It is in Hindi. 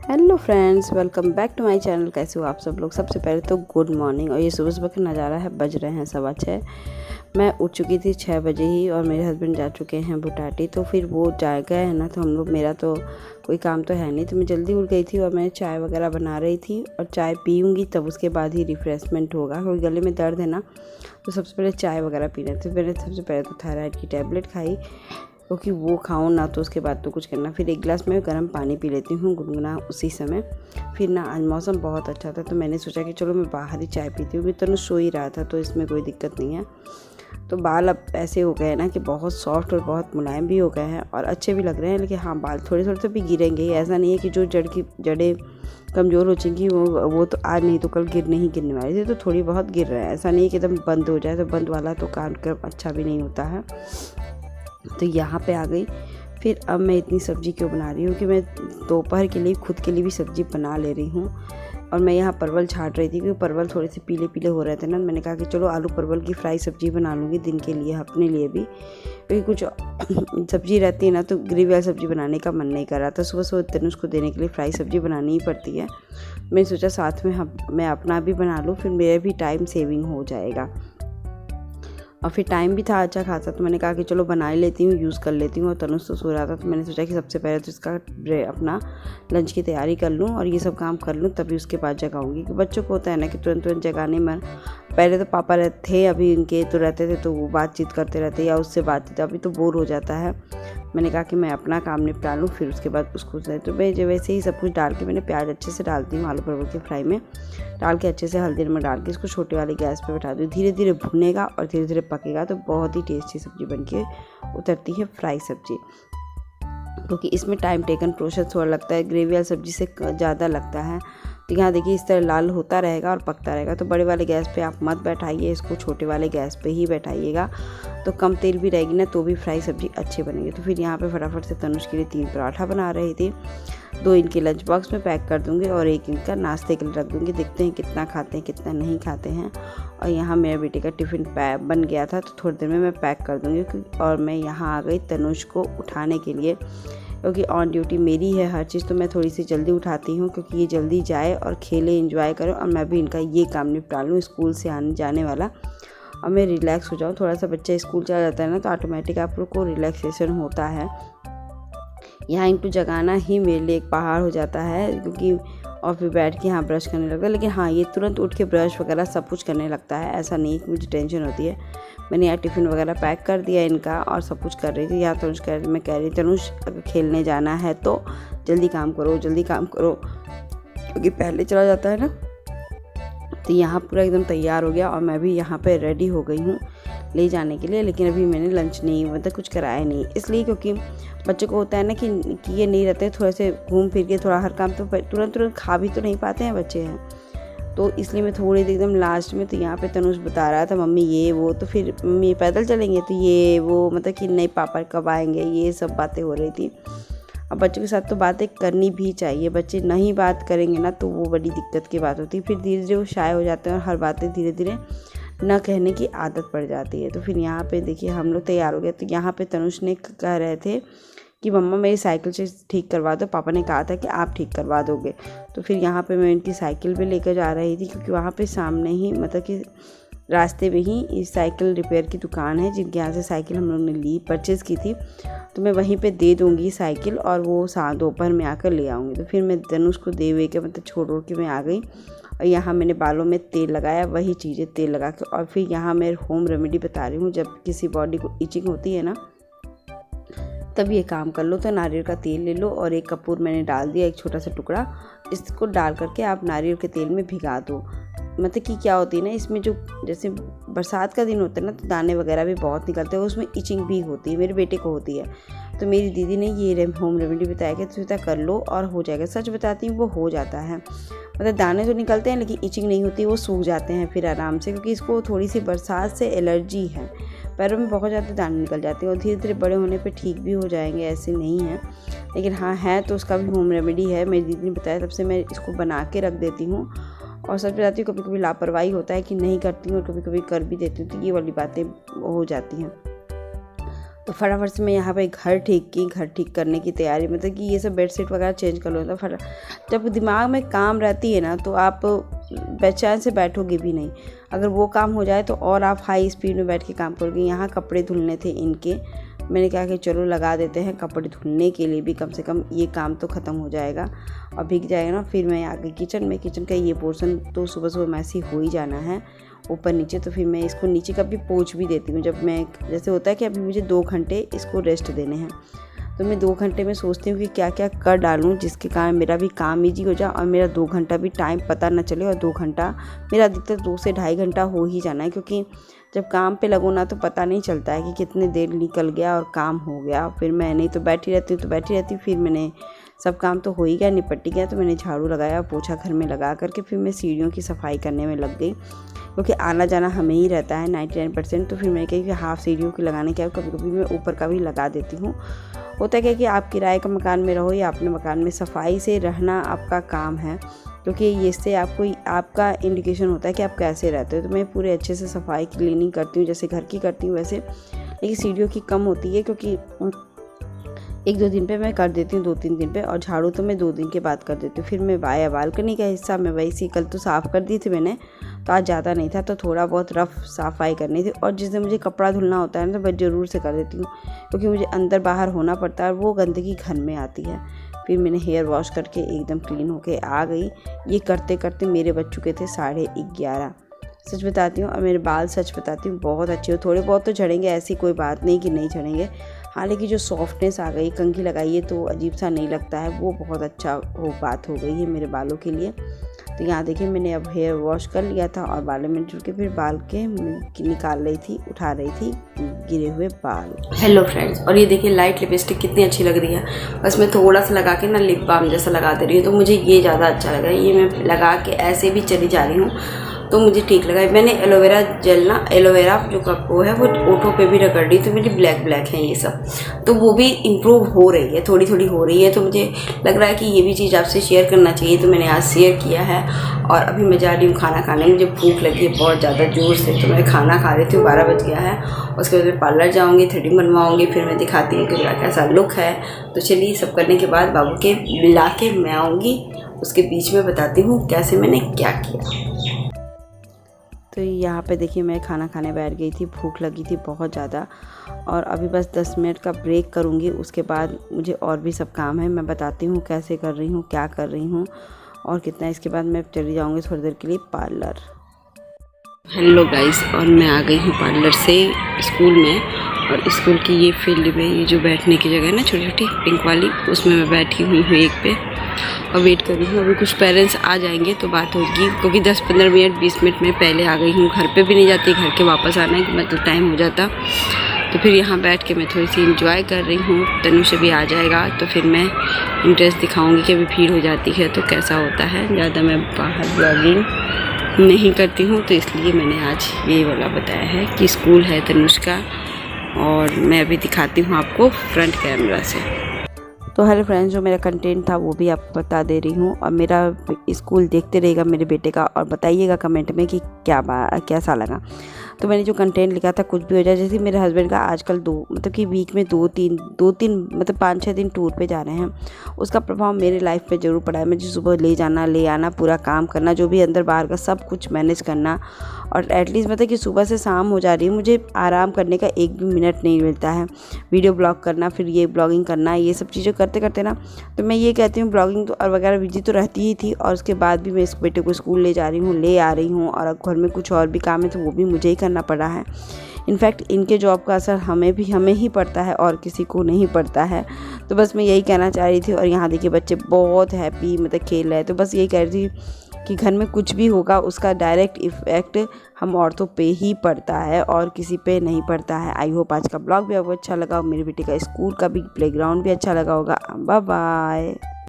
Hello friends, welcome back to my channel. कैसे हो आप सब लोग। सबसे पहले तो गुड मॉर्निंग। और ये सुबह सुबह का नज़ारा है, बज रहे हैं 6:15। मैं उठ चुकी थी 6 बजे ही और मेरे हस्बैंड जा चुके हैं बुटाटी। तो फिर वो जा गए हैं ना, तो हम लोग, मेरा तो कोई काम तो है नहीं, तो मैं जल्दी उठ गई थी और मैं चाय वगैरह बना रही थी। और चाय पीऊँगी तब उसके बाद ही रिफ़्रेशमेंट होगा, क्योंकि गले में दर्द है ना, तो सबसे पहले चाय वगैरह पीना। तो मैंने सबसे पहले तो थायराइड की टैबलेट खाई, क्योंकि वो खाऊं ना तो उसके बाद तो कुछ करना। फिर एक गिलास में गर्म पानी पी लेती हूँ गुनगुना उसी समय। फिर ना आज मौसम बहुत अच्छा था, तो मैंने सोचा कि चलो मैं बाहर ही चाय पीती हूँ। तो सो ही रहा था, तो इसमें कोई दिक्कत नहीं है। तो बाल अब ऐसे हो गए ना कि बहुत सॉफ्ट और बहुत मुलायम भी हो गए हैं और अच्छे भी लग रहे हैं। लेकिन हाँ, बाल थोड़े थोड़े तो भी गिरेंगे ही। ऐसा नहीं है कि जो जड़ें कमज़ोर हो जाएंगी वो तो आज नहीं तो कल गिरने वाली थी, तो थोड़ी बहुत गिर रहे हैं। ऐसा नहीं है कि एकदम बंद हो जाए, तो बंद वाला तो कान कर अच्छा भी नहीं होता है। तो यहाँ पे आ गई। फिर अब मैं इतनी सब्ज़ी क्यों बना रही हूँ कि मैं दोपहर के लिए खुद के लिए भी सब्ज़ी बना ले रही हूँ। और मैं यहाँ परवल छाट रही थी, क्योंकि परवल थोड़े से पीले पीले हो रहे थे ना। मैंने कहा कि चलो आलू परवल की फ्राई सब्ज़ी बना लूँगी दिन के लिए, अपने लिए भी, क्योंकि कुछ सब्ज़ी रहती है ना तो ग्रेवी वाली सब्ज़ी बनाने का मन नहीं कर रहा था। सुबह सुबह तनुष को देने के लिए फ्राई सब्ज़ी बनानी ही पड़ती है। मैंने सोचा साथ में मैं अपना भी बना लूँ, फिर मेरा भी टाइम सेविंग हो जाएगा। और फिर टाइम भी था अच्छा खासा, तो मैंने कहा कि चलो बना ही लेती हूँ, यूज़ कर लेती हूँ। और तनुष तो सो रहा था, तो मैंने सोचा कि सबसे पहले तो इसका अपना लंच की तैयारी कर लूँ और ये सब काम कर लूँ, तभी उसके बाद जगाऊँगी। कि बच्चों को होता है ना कि तुरंत तुरंत जगाने में, पहले तो पापा थे, अभी इनके तो रहते थे तो वो बातचीत करते रहते या उससे बातचीत, अभी तो बोर हो जाता है। मैंने कहा कि मैं अपना काम निपटा लूँ, फिर उसके बाद उसको। तो मैं जो वैसे ही सब कुछ डाल के, मैंने प्याज अच्छे से डालती हूँ आलू परवल की फ्राई में, डाल के अच्छे से हल्दी नमक डाल के इसको छोटे वाले गैस पे बैठा दूँ। धीरे धीरे भुनेगा और धीरे धीरे पकेगा, तो बहुत ही टेस्टी सब्ज़ी बन के उतरती है फ्राई सब्ज़ी। क्योंकि इसमें टाइम टेकन प्रोसेस थोड़ा लगता है, ग्रेवी वाली सब्ज़ी से ज़्यादा लगता है। तो यहाँ देखिए इस तरह लाल होता रहेगा और पकता रहेगा। तो बड़े वाले गैस पे आप मत बैठाइए इसको, छोटे वाले गैस पे ही बैठाइएगा, तो कम तेल भी रहेगी ना तो भी फ्राई सब्ज़ी अच्छी बनेगी। तो फिर यहाँ पे फटाफट से तनुष के लिए 3 पराठा बना रही थी। 2 इनके लंच बॉक्स में पैक कर दूँगी और 1 इनका नाश्ते के लिए रख दूँगी। देखते हैं कितना खाते हैं कितना नहीं खाते हैं। और यहाँ मेरे बेटे का टिफ़िन बन गया था, तो थोड़ी देर में मैं पैक कर दूँगी। और मैं यहाँ आ गई तनुष को उठाने के लिए, क्योंकि ऑन ड्यूटी मेरी है हर चीज़, तो मैं थोड़ी सी जल्दी उठाती हूँ, क्योंकि ये जल्दी जाए और खेले एंजॉय करो और मैं भी इनका ये काम निपटा लूँ स्कूल से आने जाने वाला, और मैं रिलैक्स हो जाऊँ। थोड़ा सा बच्चा स्कूल चला जाता है ना, तो ऑटोमेटिक आप लोग को रिलैक्सेशन होता है। यहाँ इनको जगाना ही मेरे लिए एक पहाड़ हो जाता है, क्योंकि और फिर बैठ के यहाँ ब्रश करने लगता है। लेकिन हाँ, ये तुरंत उठ के ब्रश वगैरह सब कुछ करने लगता है, ऐसा नहीं कि मुझे टेंशन होती है। मैंने यहाँ टिफ़िन वगैरह पैक कर दिया इनका और सब कुछ कर रही थी। यहाँ तनुष मैं कह रही तनुष अगर खेलने जाना है तो जल्दी काम करो, क्योंकि पहले चला जाता है ना। तो यहाँ पूरा एकदम तैयार हो गया और मैं भी यहाँ पे रेडी हो गई हूँ ले जाने के लिए। लेकिन अभी मैंने लंच नहीं, मतलब कुछ कराया नहीं, इसलिए क्योंकि बच्चों को होता है ना कि ये नहीं रहते, थोड़े से घूम फिर के थोड़ा हर काम तो तुरंत खा भी तो नहीं पाते हैं बच्चे हैं, तो इसलिए मैं थोड़ी देर एकदम लास्ट में। तो यहाँ पे तनुष बता रहा था मम्मी ये वो, तो फिर मम्मी पैदल चलेंगे तो ये वो, मतलब कि नहीं पापा कब आएंगे, ये सब बातें हो रही थी। अब बच्चों के साथ तो बातें करनी भी चाहिए, बच्चे नहीं बात करेंगे ना तो वो बड़ी दिक्कत की बात होती है। फिर धीरे धीरे वो शाय हो जाते हैं और हर बातें धीरे धीरे न कहने की आदत पड़ जाती है। तो फिर यहाँ पे देखिए हम लोग तैयार हो गए। तो यहाँ पे तनुष ने कह रहे थे कि मम्मा मेरी साइकिल से ठीक करवा दो, पापा ने कहा था कि आप ठीक करवा दोगे। तो फिर यहाँ पे मैं इनकी साइकिल भी लेकर जा रही थी, क्योंकि वहाँ पे सामने ही, मतलब कि रास्ते में ही इस साइकिल रिपेयर की दुकान है, जिनके यहाँ से साइकिल हम लोग ने परचेज़ की थी। तो मैं वहीं पे दे दूँगी साइकिल और वो दोपहर में आकर ले आऊँगी। तो फिर मैं तनुष को दे के, मतलब छोड़ के मैं आ गई। और यहाँ मैंने बालों में तेल लगाया, वही चीज़ें तेल लगा के। और फिर यहाँ मैं होम रेमेडी बता रही हूँ, जब किसी बॉडी को इचिंग होती है ना तब ये काम कर लो। तो नारियल का तेल ले लो और 1 कपूर मैंने डाल दिया, एक छोटा सा टुकड़ा। इसको डाल करके आप नारियल के तेल में भिगा दो। मतलब कि क्या होती है ना, इसमें जो जैसे बरसात का दिन होता है ना, तो दाने वगैरह भी बहुत निकलते हैं, उसमें इचिंग भी होती है, मेरे बेटे को होती है। तो मेरी दीदी ने ये होम रेमेडी बताया कि तो कर लो और हो जाएगा। सच बताती हूँ, वो हो जाता है। मतलब दाने तो निकलते हैं लेकिन इचिंग नहीं होती, वो सूख जाते हैं फिर आराम से, क्योंकि इसको थोड़ी सी बरसात से एलर्जी है, पैरों में बहुत ज़्यादा दाने निकल जाते हैं। और धीरे धीरे बड़े होने पे ठीक भी हो जाएंगे, ऐसे नहीं है। लेकिन हाँ है तो उसका भी होम रेमेडी है, मेरी दीदी ने बताया, तब से मैं इसको बना के रख देती हूँ। और सच बताती हूँ, कभी कभी लापरवाही होता है कि नहीं करती हूँ और कभी कभी कर भी देती हूँ, तो ये वाली बातें हो जाती हैं। तो फटाफट से मैं यहाँ पे घर ठीक करने की तैयारी, मतलब कि ये सब बेडशीट वगैरह चेंज कर लो। तो जब दिमाग में काम रहती है ना तो आप बेचैन से बैठोगे भी नहीं। अगर वो काम हो जाए तो और आप हाई स्पीड में बैठ के काम करोगे। यहाँ कपड़े धुलने थे इनके, मैंने कहा कि चलो लगा देते हैं, कपड़े धुलने के लिए भी कम से कम ये काम तो ख़त्म हो जाएगा और भीग जाएगा ना। फिर मैं आ गई किचन में। किचन का ये पोर्शन तो सुबह मैसी हो ही जाना है ऊपर नीचे। तो फिर मैं इसको नीचे का भी पोंछ भी देती हूँ। जब मैं, जैसे होता है कि अभी मुझे 2 घंटे इसको रेस्ट देने हैं, तो मैं 2 घंटे में सोचती हूँ कि क्या क्या कर डालूँ जिसके कारण मेरा भी काम ईजी हो जाए और मेरा 2 घंटा भी टाइम पता न चले। और 2 घंटा मेरा अधिकतर 2 से ढाई घंटा हो ही जाना है, क्योंकि जब काम पे लगो ना तो पता नहीं चलता है कि कितने देर निकल गया और काम हो गया। फिर मैं नहीं तो बैठी रहती हूँ फिर मैंने सब काम तो हो ही गया, निपट गया। तो मैंने झाड़ू लगाया, पोछा घर में लगा करके फिर मैं सीढ़ियों की सफाई करने में लग गई, क्योंकि आना जाना हमें ही रहता है 99%। तो फिर मैंने कहा कि हाफ सीढ़ियों की लगाने के, कभी कभी मैं ऊपर का भी लगा देती हूँ। होता है क्या कि आप किराए का मकान में रहो या अपने मकान में, सफाई से रहना आपका काम है, क्योंकि इससे आपको आपका इंडिकेशन होता है कि आप कैसे रहते हो। तो मैं पूरे अच्छे से सफाई क्लीनिंग करती हूँ, जैसे घर की करती हूँ वैसे। लेकिन सीढ़ियों की कम होती है, क्योंकि 1-2 दिन पे मैं कर देती हूँ, 2-3 दिन पे, और झाड़ू तो मैं 2 दिन के बाद कर देती हूँ। फिर मैं बालकनी का हिस्सा मैं वैसे कल तो साफ़ कर दी थी मैंने, तो आज ज़्यादा नहीं था तो थोड़ा बहुत रफ सफाई करनी थी। और जिस दिन मुझे कपड़ा धुलना होता है ना तो मैं ज़रूर से कर देती हूँ, क्योंकि मुझे अंदर बाहर होना पड़ता है और वो गंदगी घर में आती है। फिर मैंने हेयर वॉश करके एकदम क्लीन होके आ गई। ये करते करते मेरे बज चुके थे 11:30। सच बताती हूँ, और मेरे बाल सच बताती हूँ बहुत अच्छे हो। थोड़े बहुत तो झड़ेंगे, ऐसी कोई बात नहीं कि नहीं झड़ेंगे। हालांकि जो सॉफ्टनेस आ गई, कंघी लगाइए तो अजीब सा नहीं लगता है, वो बहुत अच्छा बात हो गई है मेरे बालों के लिए। तो यहाँ देखिए मैंने अब हेयर वॉश कर लिया था और बालों में जुड़ के फिर बाल के निकाल रही थी, उठा रही थी गिरे हुए बाल। हेलो फ्रेंड्स, और ये देखिए लाइट लिपस्टिक कितनी अच्छी लग रही है। बस मैं थोड़ा सा लगा के ना लिप बाम जैसा लगा दे रही हूँ, तो मुझे ये ज़्यादा अच्छा लगा। ये मैं लगा के ऐसे भी चली जा रही हूँ तो मुझे ठीक लगा। मैंने एलोवेरा जेल ना, एलोवेरा जो वो है वो ओठों पे भी रगड़ रही, तो मेरी ब्लैक हैं ये सब, तो वो भी इम्प्रूव हो रही है, थोड़ी थोड़ी हो रही है। तो मुझे लग रहा है कि ये भी चीज़ आपसे शेयर करना चाहिए, तो मैंने आज शेयर किया है। और अभी मैं जा रही हूँ खाना खाने, मुझे भूख लगी है बहुत ज़्यादा ज़ोर से, तो मैं खाना खा रही थी, 12 बज गया है। उसके बाद मैं पार्लर जाऊँगी, थ्रेडिंग बनवाऊँगी, फिर मैं दिखाती हूँ कि मेरा कैसा लुक है। तो चलिए सब करने के बाद बाबू के मिला के मैं आऊँगी, उसके बीच में बताती हूँ कैसे मैंने क्या किया। तो यहाँ पे देखिए मैं खाना खाने बैठ गई थी, भूख लगी थी बहुत ज़्यादा, और अभी बस 10 मिनट का ब्रेक करूँगी। उसके बाद मुझे और भी सब काम है, मैं बताती हूँ कैसे कर रही हूँ, क्या कर रही हूँ और कितना। इसके बाद मैं चली जाऊँगी थोड़ी देर के लिए पार्लर। हेलो गाइस, और मैं आ गई हूँ पार्लर से स्कूल में, और स्कूल की ये फील्ड में ये जो बैठने की जगह है ना छोटी छोटी पिंक वाली, उसमें मैं बैठी हुई हूँ एक पे और वेट कर रही हूँ। अभी कुछ पेरेंट्स आ जाएंगे तो बात होगी, क्योंकि 10-15 मिनट 20 मिनट में पहले आ गई हूँ। घर पे भी नहीं जाती, घर के वापस आना है कि मतलब टाइम हो जाता। तो फिर यहाँ बैठ के मैं थोड़ी सी इंजॉय कर रही हूँ। तनुष भी आ जाएगा तो फिर मैं इंटरेस्ट दिखाऊँगी कि अभी भीड़ हो जाती है तो कैसा होता है। ज़्यादा मैं बाहर ब्लॉगिंग नहीं करती हूँ, तो इसलिए मैंने आज ये वाला बताया है कि स्कूल है तनुष का, और मैं अभी दिखाती हूँ आपको फ्रंट कैमरा से। तो हेलो फ्रेंड्स, जो मेरा कंटेंट था वो भी आपको बता दे रही हूँ, और मेरा स्कूल देखते रहेगा मेरे बेटे का, और बताइएगा कमेंट में कि कैसा लगा। तो मैंने जो कंटेंट लिखा था कुछ भी हो जाए, जैसे मेरे हस्बैंड का आजकल मतलब कि वीक में 2-3 मतलब 5-6 दिन टूर पे जा रहे हैं, उसका प्रभाव मेरे लाइफ पे ज़रूर पड़ा है। मुझे सुबह ले जाना ले आना, पूरा काम करना, जो भी अंदर बाहर का सब कुछ मैनेज करना, और एटलीस्ट मतलब कि सुबह से शाम हो जा रही है, मुझे आराम करने का एक भी मिनट नहीं मिलता है। वीडियो ब्लॉग करना, फिर ये ब्लॉगिंग करना, ये सब चीज़ें करते करते ना, तो मैं ये कहती हूँ ब्लॉगिंग तो और वगैरह बिजी तो रहती ही थी, और उसके बाद भी मैं इस बेटे को स्कूल ले जा रही हूँ, ले आ रही हूँ, और घर में कुछ और भी काम है तो वो भी मुझे ही करना पड़ा है। इनफैक्ट इनके जॉब का असर हमें ही पड़ता है और किसी को नहीं पड़ता है। तो बस मैं यही कहना चाह रही थी। और यहाँ देखिए बच्चे बहुत हैप्पी मतलब खेल रहे हैं, तो बस यही कह रही थी कि घर में कुछ भी होगा उसका डायरेक्ट इफ़ेक्ट हम औरतों पे ही पड़ता है और किसी पे नहीं पड़ता है। आई होप आज का ब्लॉग भी आपको अच्छा लगा, मेरे बेटे का स्कूल का भी प्लेग्राउंड भी अच्छा लगा होगा। Bye bye.